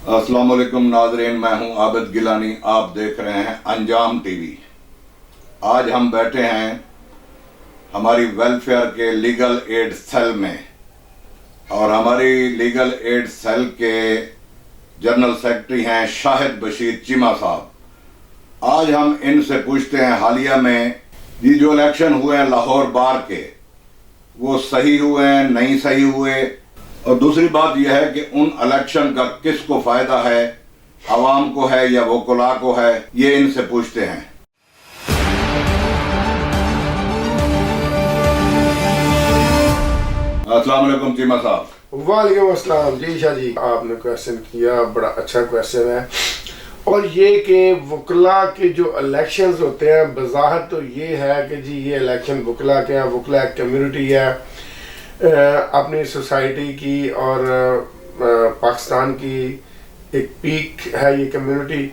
अस्सलाम वालेकुम नाज़रीन, मैं हूं आबिद गिलानी। आप देख रहे हैं अंजाम टीवी। आज हम बैठे हैं हमारी वेलफेयर के लीगल एड सेल में और हमारी लीगल एड सेल के जनरल सेक्रेटरी हैं शाहिद बशीर चीमा साहब। आज हम इनसे पूछते हैं हालिया में ये जो इलेक्शन हुए हैं लाहौर बार के, वो सही हुए हैं नहीं सही हुए, और दूसरी बात यह है कि उन इलेक्शन का किसको फायदा है, आवाम को है या वोकला को है, ये इनसे पूछते हैं। अस्सलाम वालेकुम चीमा साहब। वालेकुम अस्सलाम। जी शाह जी, आपने क्वेश्चन किया, बड़ा अच्छा क्वेश्चन है। और ये कि वकला के जो इलेक्शंस होते हैं, बज़ाहिर तो ये है कि जी ये इलेक्शन वकला के हैं, वकला एक कम्युनिटी है अपनी सोसाइटी की और पाकिस्तान की एक पीक है ये कम्युनिटी।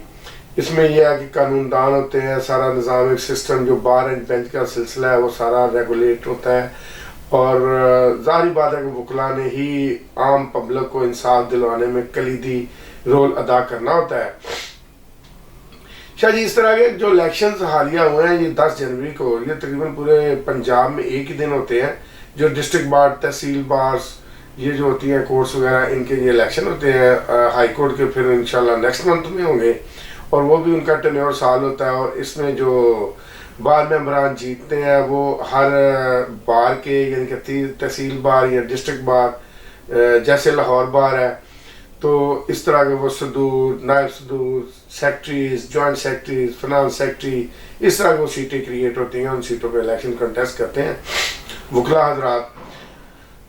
इसमें यह है कि कानूनदान होते हैं, सारा निज़ाम एक सिस्टम जो बार एंड बेंच का सिलसिला है वो सारा रेगुलेट होता है, और ज़ाहिर बात है कि वकला ने ही आम पब्लिक को इंसाफ दिलवाने में कलीदी रोल अदा करना होता है। शाह जी, इस तरह के जो इलेक्शंस हालिया हुए हैं ये 10 जनवरी को, ये तकरीबन पूरे पंजाब में एक ही दिन होते हैं। जो डिस्ट्रिक्ट बार, तहसील बार्स, ये जो होती हैं कोर्ट्स वगैरह, इनके ये इलेक्शन होते हैं। हाई कोर्ट के फिर इंशाल्लाह नेक्स्ट मंथ में होंगे, और वो भी उनका टेन्योर साल होता है। और इसमें जो बार मेंबरान जीतते हैं वो हर बार के, यानी कि तहसील बार या डिस्ट्रिक्ट बार, जैसे लाहौर बार है तो इस तरह के वो सदूर, नायब सदूर, secretaries, joint secretaries, finance secretary, इस तरह की वो सीटें क्रिएट होती हैं। उन सीटों पर इलेक्शन कंटेस्ट करते हैं वकला हजरात।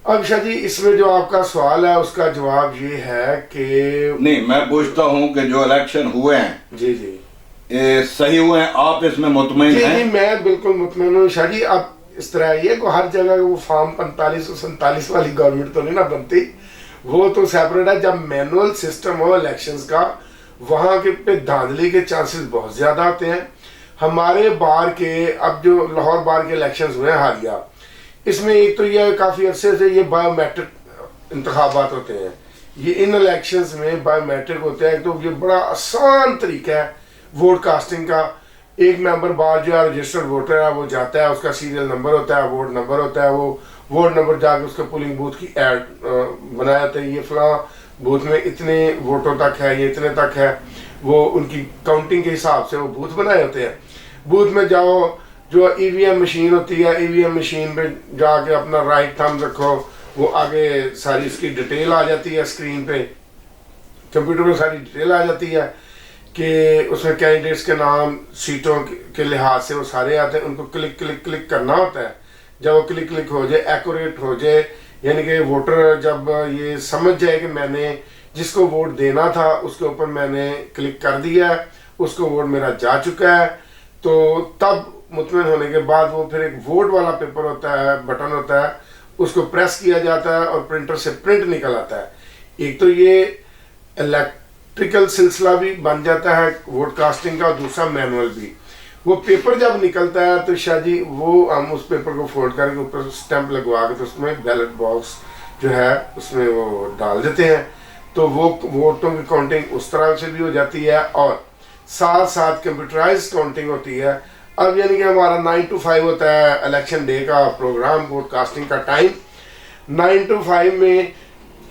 अब शाह जी, इसमें जो आपका सवाल है उसका जवाब ये है कि नहीं, मैं पूछता हूँ कि जो इलेक्शन हुए हैं जी जी सही हुए हैं, आप इसमें मुतमईन जी हैं? जी, मैं बिल्कुल मुतमईन हूँ शाह जी। अब इस तरह ये को हर जगह वो फॉर्म 45 और 47 वाली गवर्नमेंट तो नहीं ना बनती, वो तो सेपरेट है। जब मैनुअल सिस्टम हो इलेक्शंस का, वहाँ के पे धांधली के चांसेस बहुत ज़्यादा होते हैं। हमारे बार के, अब जो लाहौर बार के इलेक्शंस हुए हैं हालिया, इसमें एक तो ये काफ़ी अरसे से ये बायोमेट्रिक इंतखाबात होते हैं। ये इन इलेक्शंस में बायोमेट्रिक होते हैं, तो ये बड़ा आसान तरीका है वोट कास्टिंग का। एक मेंबर बार जो है रजिस्टर्ड वोटर है, वो जाता है, उसका सीरियल नंबर होता है, वोट नंबर होता है, वो वोट नंबर जाके उसके पोलिंग बूथ की ऐड बनाया जाता है। ये फलां बूथ में इतने वोटों तक है, ये इतने तक है, वो उनकी काउंटिंग के हिसाब से वो बूथ बनाए होते हैं। बूथ में जाओ, जो ईवीएम मशीन होती है, ईवीएम मशीन पे जाके अपना राइट थंब रखो, वो आगे सारी इसकी डिटेल आ जाती है स्क्रीन पे, कंप्यूटर में सारी डिटेल आ जाती है कि उसमें कैंडिडेट्स के नाम, सीटों के लिहाज से वो सारे आते हैं। उनको क्लिक क्लिक क्लिक करना होता है। जब वो क्लिक क्लिक हो जाए, एक्यूरेट हो जाए, यानी कि वोटर जब ये समझ जाए कि मैंने जिसको वोट देना था उसके ऊपर मैंने क्लिक कर दिया है, उसको वोट मेरा जा चुका है, तो तब मुतमईन होने के बाद वो फिर एक वोट वाला पेपर होता है, बटन होता है, उसको प्रेस किया जाता है और प्रिंटर से प्रिंट निकल आता है। एक तो ये इलेक्ट्रिकल सिलसिला भी बन जाता है वोट कास्टिंग का, और दूसरा मैनुअल भी। वो पेपर जब निकलता है तो शाह जी वो हम उस पेपर को फोल्ड करके ऊपर स्टैंप लगवा के तो उसमें बैलेट बॉक्स जो है उसमें वो डाल देते हैं, तो वो वोटों की काउंटिंग उस तरह से भी हो जाती है, और साथ साथ कंप्यूटराइज काउंटिंग होती है। अब यानी कि हमारा 9 to 5 होता है इलेक्शन डे का प्रोग्राम, वोट कास्टिंग का टाइम। 9 to 5 में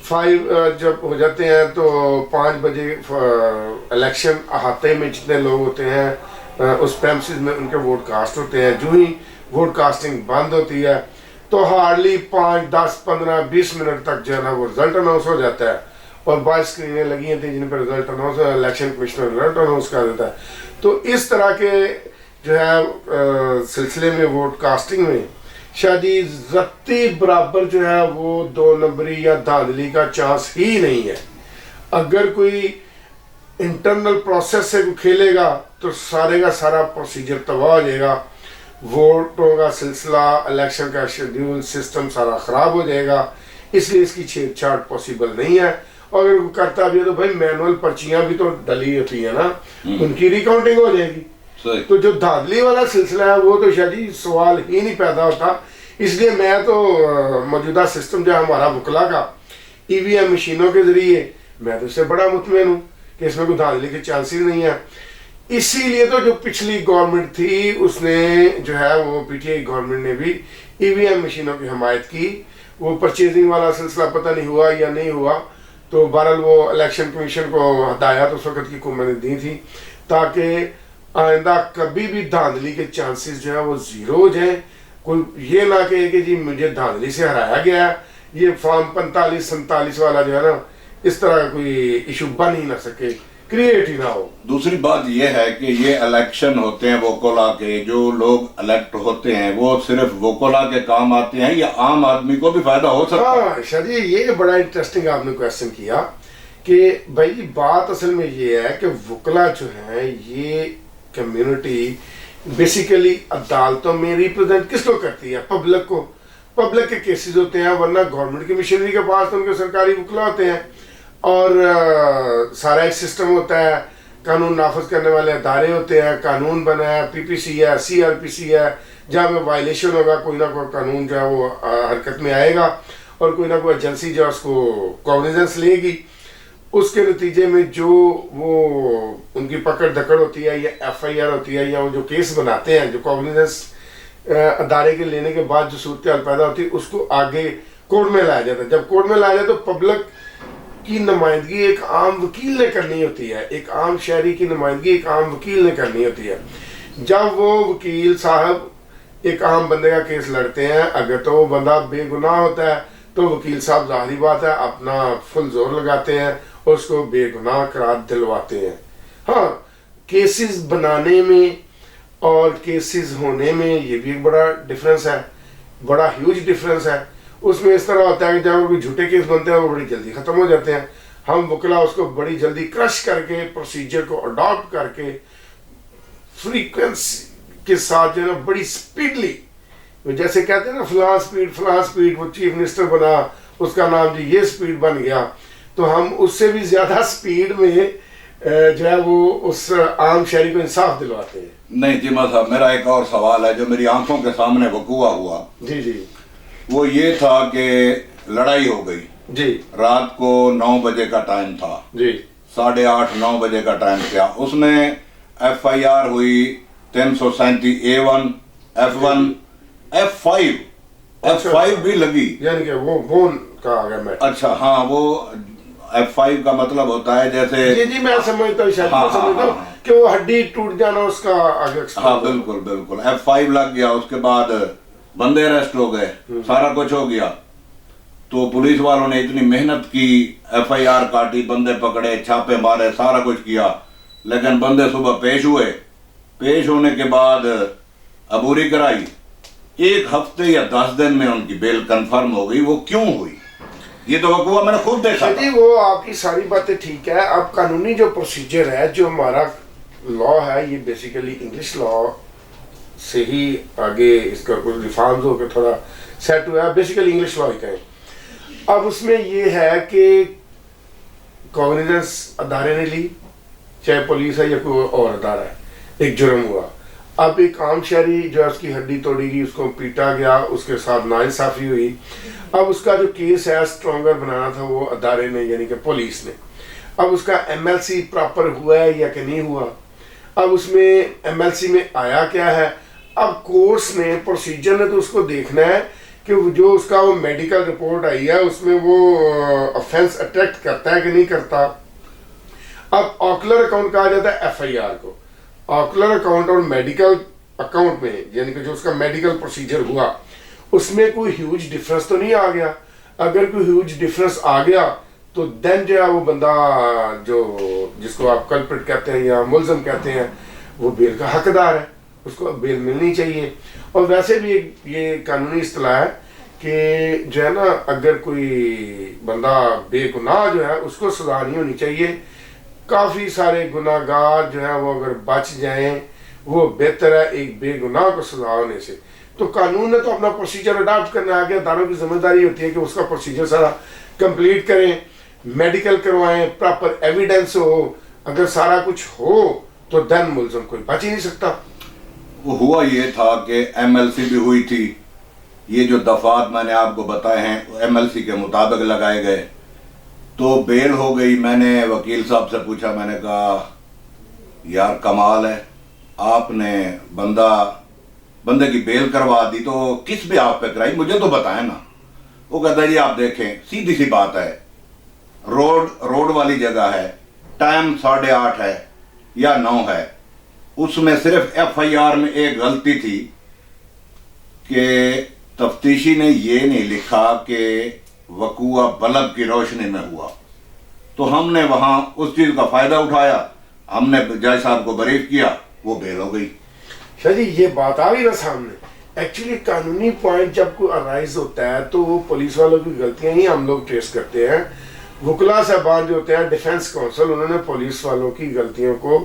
5 जब हो जाते हैं तो 5 बजे इलेक्शन अहाते में जितने लोग होते हैं उस प्रेमिसेस में उनके वोट कास्ट होते हैं। जो ही वोट कास्टिंग बंद होती है तो हार्डली 5, 10, 15, 20 मिनट तक जो है ना वो रिजल्ट अनाउंस हो जाता है, और 22 स्क्रीनें लगी थी जिन पर result announce, election commissioner result announce कर देता है। तो इस तरह के जो है सिलसिले में वोट कास्टिंग में शाह जी रत्ती बराबर जो है वो 2 नंबरी या धांधली का चांस ही नहीं है। अगर कोई इंटरनल प्रोसेस से खेलेगा तो सारे का सारा प्रोसीजर तबाह हो जाएगा, वोटों का सिलसिला, इलेक्शन का शेड्यूल, सिस्टम सारा ख़राब हो जाएगा। इसलिए इसकी छेड़छाड़ पॉसिबल नहीं है। और अगर वो करता भी है तो भाई मैनुअल पर्चियाँ भी तो डली होती है ना, उनकी रिकाउंटिंग हो जाएगी। तो जो धांधली वाला सिलसिला है वो तो शायद ही सवाल ही नहीं पैदा होता। इसलिए मैं तो मौजूदा सिस्टम जो हमारा वकला का ईवीएम मशीनों के जरिए मैं तो इससे बड़ा मुतमईन हूँ कि इसमें कोई धांधली के चांसेस नहीं है। इसीलिए तो जो पिछली गवर्नमेंट थी उसने जो है वो पीटीआई गवर्नमेंट ने भी ईवीएम मशीनों की हमायत की। वो परचेजिंग वाला सिलसिला पता नहीं हुआ या नहीं हुआ, तो बहरहाल वो इलेक्शन कमीशन को हदायत उस वक्त की हुकूमत ने दी थी ताकि आइंदा कभी भी धांधली के चांसेस जो है वो जीरो हो जाए। कोई ये ना कहे कि जी मुझे धांधली से हराया गया, ये फॉर्म 45-47 वाला जो है ना, इस तरह का कोई इशू बन ही ना सके, क्रिएट ही ना हो। दूसरी बात यह है कि ये इलेक्शन होते हैं वोकोला के, जो लोग इलेक्ट होते हैं वो सिर्फ वोकोला के काम आते हैं या आम आदमी को भी फायदा हो सकता है? हाँ शाह जी, ये बड़ा इंटरेस्टिंग आपने क्वेश्चन किया कि भाई बात असल में ये है कि वोकला जो है ये कम्युनिटी बेसिकली अदालतों में रिप्रेजेंट किसको करती है? पब्लिक को। पब्लिक के केसेस होते हैं, वरना गवर्नमेंट की मशीनरी के पास तो उनके सरकारी वकला होते हैं और सारा एक सिस्टम होता है, कानून नाफज करने वाले अदारे होते हैं, कानून बना है, पीपीसी है, सीआरपीसी है, जहाँ में वायलेशन होगा कोई ना कोई कानून जो है वो हरकत में आएगा और कोई ना कोई एजेंसी जो है उसको कॉग्निजेंस लेगी। उसके नतीजे में जो वो उनकी पकड़ धकड़ होती है या एफआईआर होती है या वो जो केस बनाते हैं, जो कॉग्निजेंस अदारे के लेने के बाद जो सूरत हाल पैदा होती है उसको आगे कोर्ट में लाया जाता है। जब कोर्ट में लाया जाए तो पब्लिक की नुमाइंदगी एक आम वकील ने करनी होती है, एक आम शहरी की नुमाइंदगी एक आम वकील ने करनी होती है। जब वो वकील साहब एक आम बंदे का केस लड़ते हैं, अगर तो वो बंदा बेगुनाह होता है तो वकील साहब जाहिर बात है अपना फुल जोर लगाते हैं और उसको बेगुनाह करार दिलवाते हैं। हाँ, केसेस बनाने में और केसेस होने में ये भी एक बड़ा डिफरेंस है, बड़ा ह्यूज डिफरेंस है। उसमें इस तरह होता है कि जब कोई झूठे केस बनते हैं वो बड़ी जल्दी ख़त्म हो जाते हैं, हम वकला उसको बड़ी जल्दी क्रश करके प्रोसीजर को अडॉप्ट करके फ्रीक्वेंसी के साथ जो है ना बड़ी स्पीडली, जैसे कहते हैं ना फलां स्पीड, वो चीफ मिनिस्टर बना उसका नाम जी ये स्पीड बन गया, तो हम उससे भी ज़्यादा स्पीड में जो है वो उस आम शहरी को इंसाफ दिलवाते हैं। नहीं जिमा साहब, मेरा एक और सवाल है जो मेरी आंखों के सामने वकूआ हुआ। जी जी। वो ये था कि लड़ाई हो गई जी, रात को 9 बजे का टाइम था जी, 8:30-9 बजे का टाइम था। उसमें एफआईआर हुई 337 A1 F1 F5 भी लगी, यानी कि वो का आ गया मैटर। अच्छा हाँ, वो F5 का मतलब होता है जैसे जी जी मैं समझता हूँ, शायद हाँ, समझता हूँ हाँ, कि वो हड्डी टूट जाना उसका आगे हाँ बिल्कुल F5 लग गया। उसके बाद बंदे अरेस्ट हो गए, सारा कुछ हो गया। तो पुलिस वालों ने इतनी मेहनत की, एफआईआर काटी, बंदे पकड़े, छापे मारे, सारा कुछ किया, लेकिन बंदे सुबह पेश हुए। पेश होने के बाद अबूरी कराई, 1 हफ्ते या 10 दिन में उनकी बेल कंफर्म हो गई। वो क्यों हुई? ये तो वकूआ मैंने खुद देखा जी। वो आपकी सारी बातें ठीक है। अब कानूनी जो प्रोसीजर है, जो हमारा लॉ है, ये बेसिकली इंग्लिश लॉ से ही आगे इसका कुछ रिफॉर्म्स होकर थोड़ा सेट हुआ है, बेसिकली इंग्लिश लॉ ही कहें। अब उसमें ये है कि कॉग्निजेंस अदारे ने ली, चाहे पुलिस है या कोई और अदारा है, एक जुर्म हुआ। अब एक आम शहरी जो है उसकी हड्डी तोड़ी गई, उसको पीटा गया, उसके साथ नाइंसाफी हुई। अब उसका जो केस है स्ट्रॉन्गर बनाना था वो अदारे ने, यानी कि पुलिस ने। अब उसका एमएलसी प्रॉपर हुआ है या कि नहीं हुआ, अब उसमें एमएलसी में आया क्या है। अब कोर्ट्स ने, प्रोसीजर ने तो उसको देखना है कि जो उसका वो मेडिकल रिपोर्ट आई है उसमें वो ऑफेंस अट्रैक्ट करता है कि नहीं करता। अब ऑकुलर अकाउंट कहा जाता है एफआईआर को। ऑकुलर अकाउंट और मेडिकल अकाउंट में, यानी कि जो उसका मेडिकल प्रोसीजर हुआ उसमें कोई ह्यूज डिफरेंस तो नहीं आ गया। अगर कोई ह्यूज डिफरेंस आ गया तो देन जो है वो बंदा, जो जिसको आप कल्प्रिट कहते हैं या मुलजम कहते हैं, वो बेल का हकदार है, उसको बेल मिलनी चाहिए। और वैसे भी ये कानूनी इस्तिलाह है कि जो है ना, अगर कोई बंदा बेगुनाह जो है उसको सजा नहीं होनी चाहिए। काफ़ी सारे गुनाहगार जो है वो अगर बच जाएं वो बेहतर है एक बेगुनाह को सजा होने से। तो कानून ने तो अपना प्रोसीजर अडॉप्ट करना है, आगे अदारों की जिम्मेदारी होती है कि उसका प्रोसीजर सारा कंप्लीट करें, मेडिकल करवाएं, प्रॉपर एविडेंस हो। अगर सारा कुछ हो तो देन मुलजम कोई बच ही नहीं सकता। वो हुआ ये था कि एमएलसी भी हुई थी। ये जो दफात मैंने आपको बताए हैं एमएलसी के मुताबिक लगाए गए। تو بیل ہو گئی. میں نے وکیل صاحب سے پوچھا, میں نے کہا یار کمال ہے, آپ نے بندے کی بیل کروا دی, تو کس پہ آپ پہ کرائی, مجھے تو بتائیں نا. وہ کہتا ہے جی آپ دیکھیں, سیدھی سی بات ہے, روڈ والی جگہ ہے, ٹائم 8:30 ہے یا 9 ہے, اس میں صرف FIR میں ایک غلطی تھی کہ تفتیشی نے یہ نہیں لکھا کہ وقوع بلب کی روشنی میں ہوا. تو ہم نے وہاں اس چیز کا فائدہ اٹھایا, ہم نے جج صاحب کو بریف کیا, وہ بیل ہو گئی. شاہ جی یہ بات آ گئی نا سامنے. ایکچولی قانونی پوائنٹ جب کوئی ارائز ہوتا ہے تو وہ پولیس والوں کی غلطیاں ہی ہم لوگ ٹریس کرتے ہیں. وکلا صاحبان جو ہوتے ہیں, ڈیفینس کونسل, انہوں نے پولیس والوں کی غلطیوں کو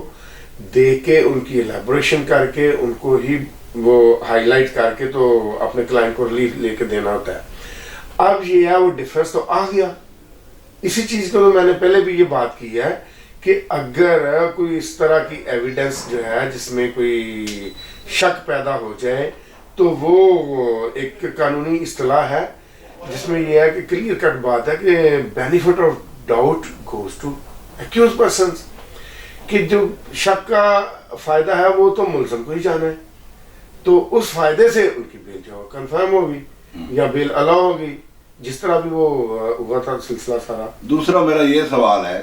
دیکھ کے ان کی ایلیبوریشن کر کے ان کو ہی وہ ہائی لائٹ کر کے تو اپنے کلائنٹ کو ریلیف لے کے دینا ہوتا ہے. اب یہ ہے وہ ڈیفینس تو آ گیا. اسی چیز کو تو میں نے پہلے بھی یہ بات کی ہے کہ اگر کوئی اس طرح کی ایویڈنس جو ہے جس میں کوئی شک پیدا ہو جائے تو وہ ایک قانونی اصطلاح ہے جس میں یہ ہے کہ کلیئر کٹ بات ہے کہ benefit of doubt goes to accused persons, کہ جو شک کا فائدہ ہے وہ تو ملزم کو ہی جانا ہے. تو اس فائدے سے ان کی بیل جو کنفرم ہوگی یا بیل الاؤ ہوگی, جس طرح بھی وہ ہوا تھا سلسلہ سارا. دوسرا میرا یہ سوال ہے,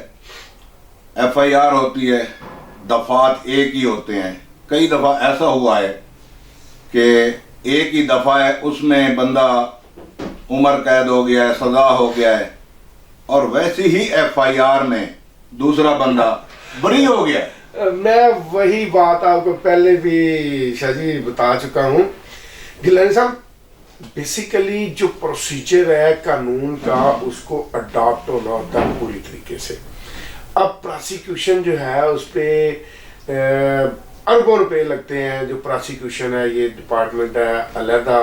FIR ہوتی ہے, دفعات ایک ہی ہوتے ہیں. کئی دفعہ ایسا ہوا ہے کہ ایک ہی دفعہ ہے, اس میں بندہ عمر قید ہو گیا ہے, سزا ہو گیا ہے, اور ویسی ہی FIR میں دوسرا بندہ بری ہو گیا ہے. میں وہی بات آپ کو پہلے بھی شاہ جی بتا چکا ہوں. گیلانی صاحب بیسیکلی جو پروسیجر ہے قانون کا اس کو اڈاپٹ ہونا ہوتا ہے پوری طریقے سے. اب پراسیکیوشن جو ہے اس پہ اربوں روپے لگتے ہیں. جو پراسیکیوشن ہے یہ ڈپارٹمنٹ ہے, علیحدہ